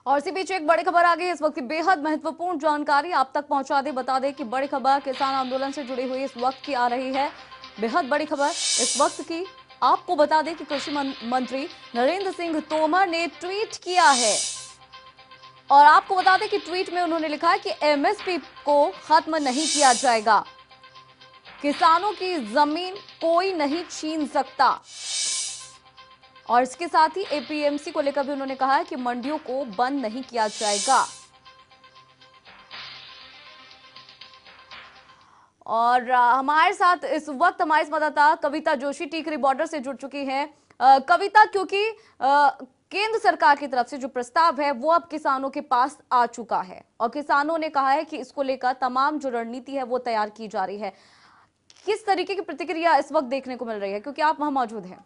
और इसी बीच एक बड़ी खबर आ गई इस वक्त की बेहद महत्वपूर्ण जानकारी आप तक पहुंचा दे। बता दें कि बड़ी खबर किसान आंदोलन से जुड़ी हुई इस वक्त की आ रही है। बेहद बड़ी खबर इस वक्त की आपको बता दें कि कृषि मंत्री नरेंद्र सिंह तोमर ने ट्वीट किया है और आपको बता दें कि ट्वीट में उन्होंने लिखा है कि एमएसपी को खत्म नहीं किया जाएगा, किसानों की जमीन कोई नहीं छीन सकता। और इसके साथ ही एपीएमसी को लेकर भी उन्होंने कहा है कि मंडियों को बंद नहीं किया जाएगा। और हमारे साथ इस वक्त हमारे संवाददाता कविता जोशी टीकरी बॉर्डर से जुड़ चुकी हैं। कविता, क्योंकि केंद्र सरकार की तरफ से जो प्रस्ताव है वो अब किसानों के पास आ चुका है और किसानों ने कहा है कि इसको लेकर तमाम जो रणनीति है वो तैयार की जा रही है। किस तरीके की प्रतिक्रिया इस वक्त देखने को मिल रही है, क्योंकि आप वहां मौजूद हैं?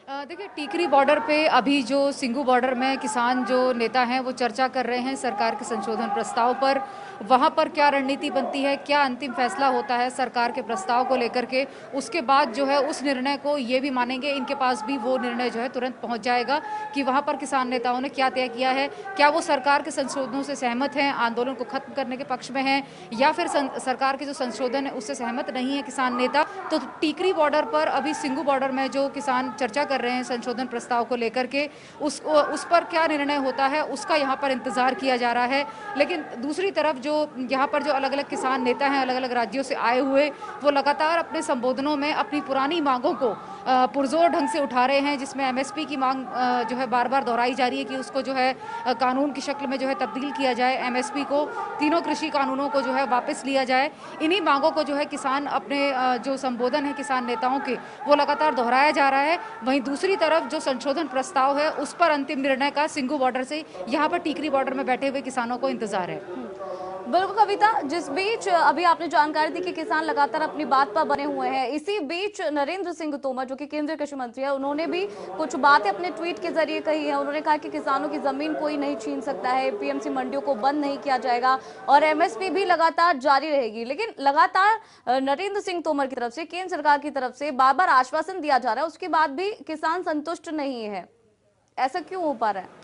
देखिए, टीकरी बॉर्डर पे अभी जो सिंगू बॉर्डर में किसान जो नेता हैं वो चर्चा कर रहे हैं सरकार के संशोधन प्रस्ताव पर। वहाँ पर क्या रणनीति बनती है, क्या अंतिम फैसला होता है सरकार के प्रस्ताव को लेकर के, उसके बाद जो है उस निर्णय को ये भी मानेंगे, इनके पास भी वो निर्णय जो है तुरंत पहुँच जाएगा कि वहाँ पर किसान नेताओं ने क्या तय किया है, क्या वो सरकार के संशोधनों से सहमत हैं, आंदोलन को खत्म करने के पक्ष में हैं, या फिर सरकार के जो संशोधन है उससे सहमत नहीं है किसान नेता। तो टीकरी बॉर्डर पर अभी सिंगू बॉर्डर में जो किसान चर्चा कर रहे हैं संशोधन प्रस्ताव को लेकर के, उस पर क्या निर्णय होता है उसका यहाँ पर इंतजार किया जा रहा है। लेकिन दूसरी तरफ जो यहाँ पर जो अलग अलग किसान नेता हैं अलग अलग राज्यों से आए हुए, वो लगातार अपने संबोधनों में अपनी पुरानी मांगों को पुरजोर ढंग से उठा रहे हैं, जिसमें एमएसपी की मांग जो है बार बार दोहराई जा रही है कि उसको जो है कानून की शक्ल में जो है तब्दील किया जाए, एमएसपी को, तीनों कृषि कानूनों को जो है वापस लिया जाए। इन्हीं मांगों को जो है किसान अपने जो संबोधन है किसान नेताओं के वो लगातार दोहराया जा रहा है। वहीं दूसरी तरफ जो संशोधन प्रस्ताव है उस पर अंतिम निर्णय का सिंगू बॉर्डर से यहाँ पर टीकरी बॉर्डर में बैठे हुए किसानों को इंतजार है। बिल्कुल कविता, जिस बीच अभी आपने जानकारी दी कि किसान लगातार अपनी बात पर बने हुए हैं, इसी बीच नरेंद्र सिंह तोमर जो कि केंद्रीय कृषि मंत्री है, उन्होंने भी कुछ बातें अपने ट्वीट के जरिए कही है। उन्होंने कहा कि किसानों की जमीन कोई नहीं छीन सकता है, पीएमसी मंडियों को बंद नहीं किया जाएगा और एमएसपी भी लगातार जारी रहेगी। लेकिन लगातार नरेंद्र सिंह तोमर की तरफ से, केंद्र सरकार की तरफ से बार बार आश्वासन दिया जा रहा है, उसके बाद भी किसान संतुष्ट नहीं है। ऐसा क्यों हो पा रहा है?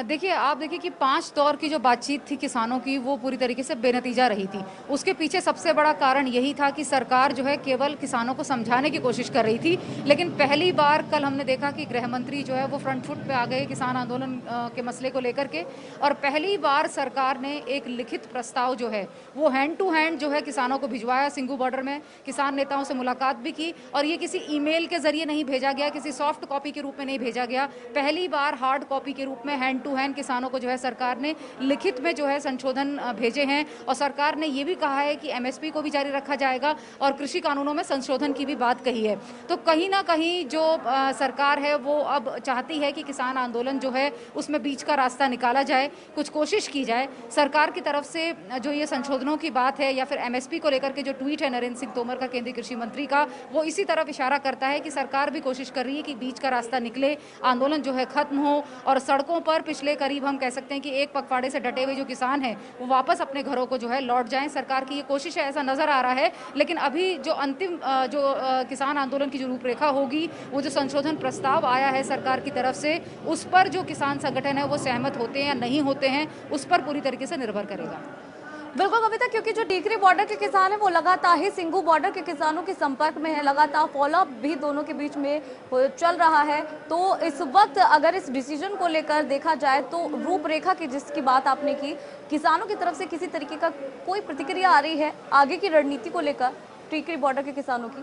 देखिए, आप देखिए कि 5 दौर की जो बातचीत थी किसानों की वो पूरी तरीके से बेनतीजा रही थी। उसके पीछे सबसे बड़ा कारण यही था कि सरकार जो है केवल किसानों को समझाने की कोशिश कर रही थी। लेकिन पहली बार कल हमने देखा कि गृह मंत्री जो है वो फ्रंट फुट पे आ गए किसान आंदोलन के मसले को लेकर के, और पहली बार सरकार ने एक लिखित प्रस्ताव जो है वो हैंड टू हैंड जो है किसानों को भिजवाया। सिंगू बॉर्डर में किसान नेताओं से मुलाकात भी की और ये किसी ईमेल के जरिए नहीं भेजा गया, किसी सॉफ्ट कॉपी के रूप में नहीं भेजा गया। पहली बार हार्ड कॉपी के रूप में हैंड टू हैंड किसानों को जो है सरकार ने लिखित में जो है संशोधन भेजे हैं। और सरकार ने ये भी कहा है कि एमएसपी को भी जारी रखा जाएगा और कृषि कानूनों में संशोधन की भी बात कही है। तो कहीं ना कहीं जो सरकार है वो अब चाहती है कि किसान आंदोलन जो है उसमें बीच का रास्ता निकाला जाए, कुछ कोशिश की जाए। सरकार की तरफ से जो ये संशोधनों की बात है या फिर एमएसपी को लेकर के जो ट्वीट है नरेंद्र सिंह तोमर का, केंद्रीय कृषि मंत्री का, वो इसी तरफ इशारा करता है कि सरकार भी कोशिश कर रही है कि बीच का रास्ता निकले, आंदोलन जो है खत्म हो और सड़कों पर पिछले करीब हम कह सकते हैं कि एक पखवाड़े से डटे हुए जो किसान हैं वो वापस अपने घरों को जो है लौट जाएं। सरकार की ये कोशिश है, ऐसा नजर आ रहा है। लेकिन अभी जो अंतिम किसान आंदोलन की जो रूपरेखा होगी, वो जो संशोधन प्रस्ताव आया है सरकार की तरफ से, उस पर जो किसान संगठन है वो सहमत होते हैं या नहीं होते हैं, उस पर पूरी तरीके से निर्भर करेगा। बिल्कुल कविता, क्योंकि जो टीकरी बॉर्डर के किसान हैं वो लगातार ही सिंगू बॉर्डर के किसानों के संपर्क में है, लगातार फॉलोअप भी दोनों के बीच में चल रहा है। तो इस वक्त अगर इस डिसीजन को लेकर देखा जाए तो रूपरेखा की जिसकी बात आपने की, किसानों की तरफ से किसी तरीके का कोई प्रतिक्रिया आ रही है आगे की रणनीति को लेकर टीकरी बॉर्डर के किसानों की?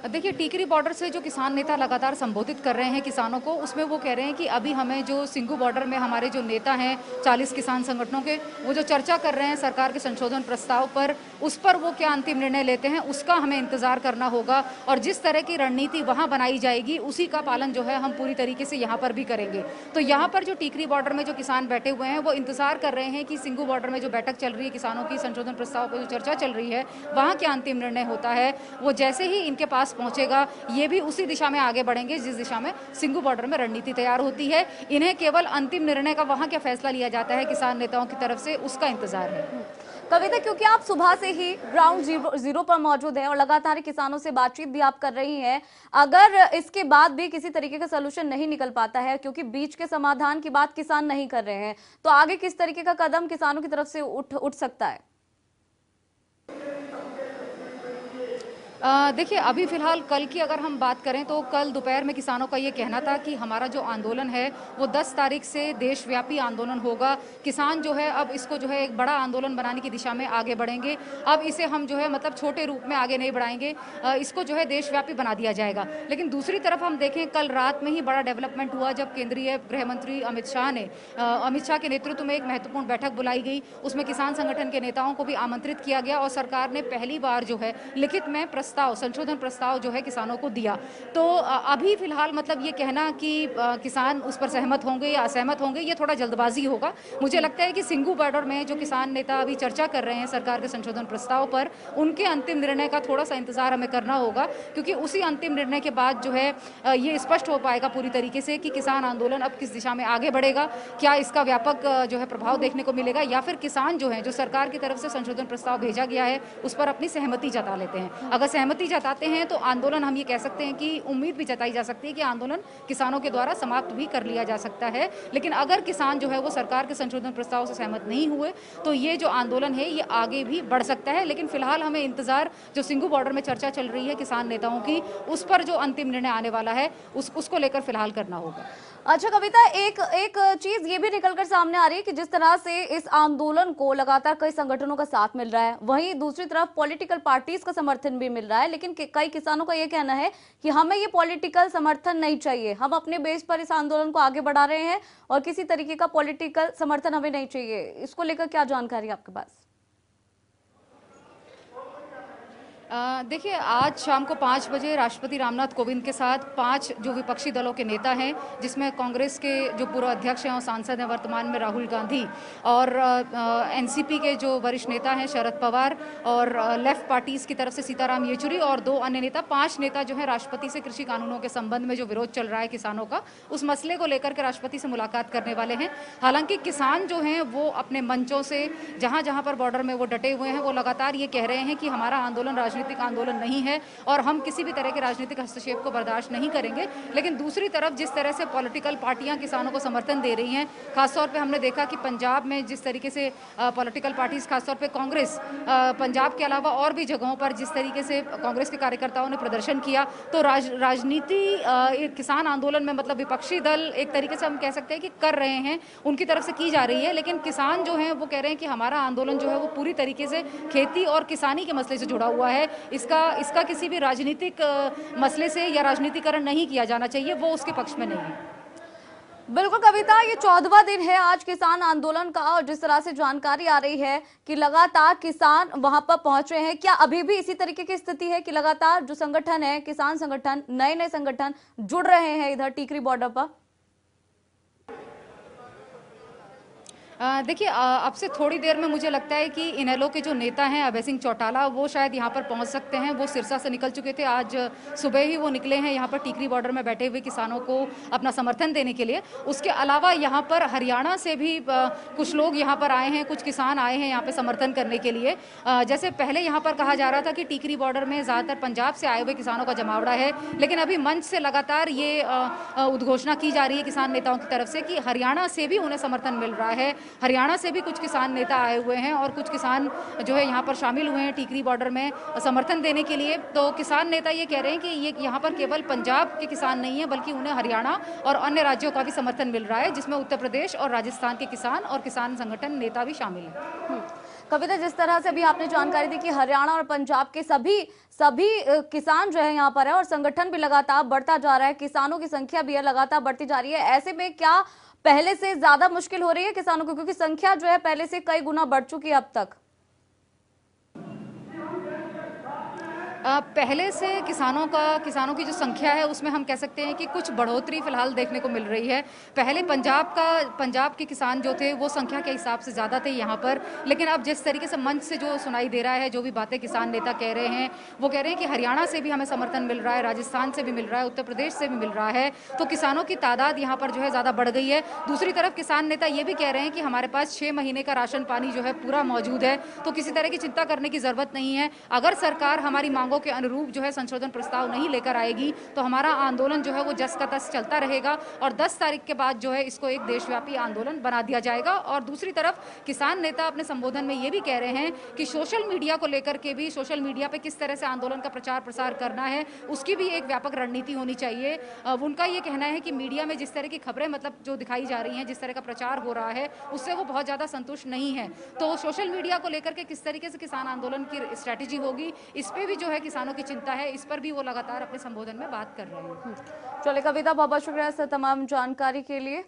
देखिए, टीकरी बॉर्डर से जो किसान नेता लगातार संबोधित कर रहे हैं किसानों को, उसमें वो कह रहे हैं कि अभी हमें जो सिंगू बॉर्डर में हमारे जो नेता हैं 40 किसान संगठनों के, वो जो चर्चा कर रहे हैं सरकार के संशोधन प्रस्ताव पर, उस पर वो क्या अंतिम निर्णय लेते हैं उसका हमें इंतजार करना होगा। और जिस तरह की रणनीति वहाँ बनाई जाएगी उसी का पालन जो है हम पूरी तरीके से यहाँ पर भी करेंगे। तो यहाँ पर जो टीकरी बॉर्डर में जो किसान बैठे हुए हैं वो इंतजार कर रहे हैं कि सिंगू बॉर्डर में जो बैठक चल रही है किसानों की, संशोधन प्रस्ताव पर जो चर्चा चल रही है, वहाँ क्या अंतिम निर्णय होता है। वो जैसे ही इनके पास पहुंचेगा ये भी उसी दिशा में आगे बढ़ेंगे जिस दिशा में सिंगू बॉर्डर में रणनीति तैयार होती है। इन्हें केवल अंतिम निर्णय का वहां क्या फैसला लिया जाता है किसान नेताओं की तरफ से, उसका इंतजार है। कविता, क्योंकि आप सुबह से ही ग्राउंड जीरो पर मौजूद हैं और लगातार किसानों से बातचीत भी आप कर रही हैं, अगर इसके बाद भी किसी तरीके का सलूशन नहीं निकल पाता है, क्योंकि बीच के समाधान की बात किसान नहीं कर रहे हैं, तो आगे किस तरीके का कदम किसानों की तरफ से उठ सकता है? देखिए, अभी फिलहाल कल की अगर हम बात करें तो कल दोपहर में किसानों का ये कहना था कि हमारा जो आंदोलन है वो 10 तारीख से देशव्यापी आंदोलन होगा। किसान जो है अब इसको जो है एक बड़ा आंदोलन बनाने की दिशा में आगे बढ़ेंगे। अब इसे हम जो है मतलब छोटे रूप में आगे नहीं बढ़ाएंगे, इसको जो है देशव्यापी बना दिया जाएगा। लेकिन दूसरी तरफ हम देखें, कल रात में ही बड़ा डेवलपमेंट हुआ जब केंद्रीय गृह मंत्री अमित शाह के नेतृत्व में एक महत्वपूर्ण बैठक बुलाई गई। उसमें किसान संगठन के नेताओं को भी आमंत्रित किया गया और सरकार ने पहली बार जो है लिखित में संशोधन प्रस्ताव जो है किसानों को दिया। तो अभी फिलहाल मतलब ये कहना कि किसान उस पर सहमत होंगे या असहमत होंगे, ये थोड़ा जल्दबाजी होगा। मुझे लगता है कि सिंगू बॉर्डर में जो किसान नेता अभी चर्चा कर रहे हैं सरकार के संशोधन प्रस्ताव पर, उनके अंतिम निर्णय का थोड़ा सा इंतजार हमें करना होगा, क्योंकि उसी अंतिम निर्णय के बाद जो है ये स्पष्ट हो पाएगा पूरी तरीके से कि किसान आंदोलन अब किस दिशा में आगे बढ़ेगा, क्या इसका व्यापक जो है प्रभाव देखने को मिलेगा, या फिर किसान जो है जो सरकार की तरफ से संशोधन प्रस्ताव भेजा गया है उस पर अपनी सहमति जता लेते हैं। अगर सहमति जताते हैं तो आंदोलन, हम ये कह सकते हैं कि उम्मीद भी जताई जा सकती है कि आंदोलन किसानों के द्वारा समाप्त भी कर लिया जा सकता है। लेकिन अगर किसान जो है वो सरकार के संशोधन प्रस्ताव से सहमत नहीं हुए तो ये जो आंदोलन है ये आगे भी बढ़ सकता है। लेकिन फिलहाल हमें इंतजार, जो सिंगू बॉर्डर में चर्चा चल रही है किसान नेताओं की, उस पर जो अंतिम निर्णय आने वाला है उसको लेकर फिलहाल करना होगा। अच्छा कविता, एक चीज ये भी निकलकर सामने आ रही है कि जिस तरह से इस आंदोलन को लगातार कई संगठनों का साथ मिल रहा है, वहीं दूसरी तरफ पॉलिटिकल पार्टीज का समर्थन भी मिल रहा है, लेकिन कई किसानों का ये कहना है कि हमें ये पॉलिटिकल समर्थन नहीं चाहिए, हम अपने बेस पर इस आंदोलन को आगे बढ़ा रहे हैं और किसी तरीके का पॉलिटिकल समर्थन हमें नहीं चाहिए। इसको लेकर क्या जानकारी आपके पास? देखिए, आज शाम को 5 बजे राष्ट्रपति रामनाथ कोविंद के साथ 5 जो विपक्षी दलों के नेता हैं, जिसमें कांग्रेस के जो पूर्व अध्यक्ष हैं और सांसद हैं वर्तमान में राहुल गांधी, और एनसीपी के जो वरिष्ठ नेता हैं शरद पवार, और लेफ्ट पार्टीज की तरफ से सीताराम येचुरी और 2 अन्य नेता, 5 नेता जो है राष्ट्रपति से कृषि कानूनों के संबंध में जो विरोध चल रहा है किसानों का, उस मसले को लेकर के राष्ट्रपति से मुलाकात करने वाले हैं। हालांकि किसान जो हैं वो अपने मंचों से जहां जहां पर बॉर्डर में वो डटे हुए हैं, वो लगातार ये कह रहे हैं कि हमारा आंदोलन राजनीतिक आंदोलन नहीं है और हम किसी भी तरह के राजनीतिक हस्तक्षेप को बर्दाश्त नहीं करेंगे। लेकिन दूसरी तरफ जिस तरह से पॉलिटिकल पार्टियां किसानों को समर्थन दे रही हैं, खासतौर पे हमने देखा कि पंजाब में जिस तरीके से पॉलिटिकल पार्टीज, खासतौर पे कांग्रेस, पंजाब के अलावा और भी जगहों पर जिस तरीके से कांग्रेस के कार्यकर्ताओं ने प्रदर्शन किया, तो राजनीति किसान आंदोलन में मतलब विपक्षी दल एक तरीके से हम कह सकते हैं कि कर रहे हैं, उनकी तरफ से की जा रही है। लेकिन किसान जो हैं वो कह रहे हैं कि हमारा आंदोलन जो है वो पूरी तरीके से खेती और किसानी के मसले से जुड़ा हुआ है, इसका किसी भी राजनीतिक मसले से या राजनीतिकरण नहीं किया जाना चाहिए, वो उसके पक्ष में नहीं है। बिल्कुल कविता, ये 14वां दिन है आज किसान आंदोलन का और जिस तरह से जानकारी आ रही है कि लगातार किसान वहां पर पहुंच रहे हैं, क्या अभी भी इसी तरीके की स्थिति है कि लगातार जो संगठन है, किसान संगठन, नए नए संगठन जुड़ रहे हैं इधर टीकरी बॉर्डर पर? देखिए, अब से थोड़ी देर में मुझे लगता है कि इनेलो के जो नेता हैं अभय सिंह चौटाला, वो शायद यहाँ पर पहुँच सकते हैं। वो सिरसा से निकल चुके थे, आज सुबह ही वो निकले हैं यहाँ पर टीकरी बॉर्डर में बैठे हुए किसानों को अपना समर्थन देने के लिए। उसके अलावा यहाँ पर हरियाणा से भी कुछ लोग यहाँ पर आए हैं, कुछ किसान आए हैं यहाँ पर समर्थन करने के लिए। जैसे पहले यहाँ पर कहा जा रहा था कि टीकरी बॉर्डर में ज़्यादातर पंजाब से आए हुए किसानों का जमावड़ा है, लेकिन अभी मंच से लगातार ये उद्घोषणा की जा रही है किसान नेताओं की तरफ से कि हरियाणा से भी उन्हें समर्थन मिल रहा है। हरियाणा से भी कुछ किसान नेता आए हुए हैं और कुछ किसान जो है यहाँ पर शामिल हुए हैं टीकरी बॉर्डर में समर्थन देने के लिए। तो किसान नेता ये कह रहे हैं कि ये यहाँ पर केवल पंजाब के किसान नहीं है, बल्कि उन्हें हरियाणा और अन्य राज्यों का भी समर्थन मिल रहा है, जिसमें उत्तर प्रदेश और राजस्थान के किसान और किसान संगठन नेता भी शामिल हैं। कविता, जिस तरह से अभी आपने जानकारी दी कि हरियाणा और पंजाब के सभी किसान जो है यहाँ पर है और संगठन भी लगातार बढ़ता जा रहा है, किसानों की संख्या भी है लगातार बढ़ती जा रही है, ऐसे में क्या पहले से ज्यादा मुश्किल हो रही है किसानों को, क्योंकि संख्या जो है पहले से कई गुना बढ़ चुकी है अब तक? पहले से किसानों की जो संख्या है उसमें हम कह सकते हैं कि कुछ बढ़ोतरी फिलहाल देखने को मिल रही है। पहले पंजाब के किसान जो थे वो संख्या के हिसाब से ज़्यादा थे यहाँ पर, लेकिन अब जिस तरीके से मंच से जो सुनाई दे रहा है, जो भी बातें किसान नेता कह रहे हैं, वो कह रहे हैं कि हरियाणा से भी हमें समर्थन मिल रहा है, राजस्थान से भी मिल रहा है, उत्तर प्रदेश से भी मिल रहा है, तो किसानों की तादाद यहाँ पर जो है ज़्यादा बढ़ गई है। दूसरी तरफ किसान नेता ये भी कह रहे हैं कि हमारे पास 6 महीने का राशन पानी जो है पूरा मौजूद है, तो किसी तरह की चिंता करने की ज़रूरत नहीं है। अगर सरकार हमारी मांगों के अनुरूप जो है संशोधन प्रस्ताव नहीं लेकर आएगी तो हमारा आंदोलन जो है वो जस का तस चलता रहेगा और 10 तारीख के बाद जो है इसको एक देशव्यापी आंदोलन बना दिया जाएगा। और दूसरी तरफ किसान नेता अपने संबोधन में ये भी कह रहे हैं कि सोशल मीडिया को लेकर के भी, सोशल मीडिया पे किस तरह से आंदोलन का प्रचार प्रसार करना है उसकी भी एक व्यापक रणनीति होनी चाहिए। उनका ये कहना है कि मीडिया में जिस तरह की खबरें मतलब जो दिखाई जा रही हैं, जिस तरह का प्रचार हो रहा है, उससे वो बहुत ज़्यादा संतुष्ट नहीं है। तो सोशल मीडिया को लेकर के किस तरीके से किसान आंदोलन की स्ट्रैटेजी होगी, इस पे भी जो है किसानों की चिंता है, इस पर भी वो लगातार अपने संबोधन में बात कर रहे हैं। चलिए कविता, बहुत बहुत शुक्रिया इस तमाम जानकारी के लिए।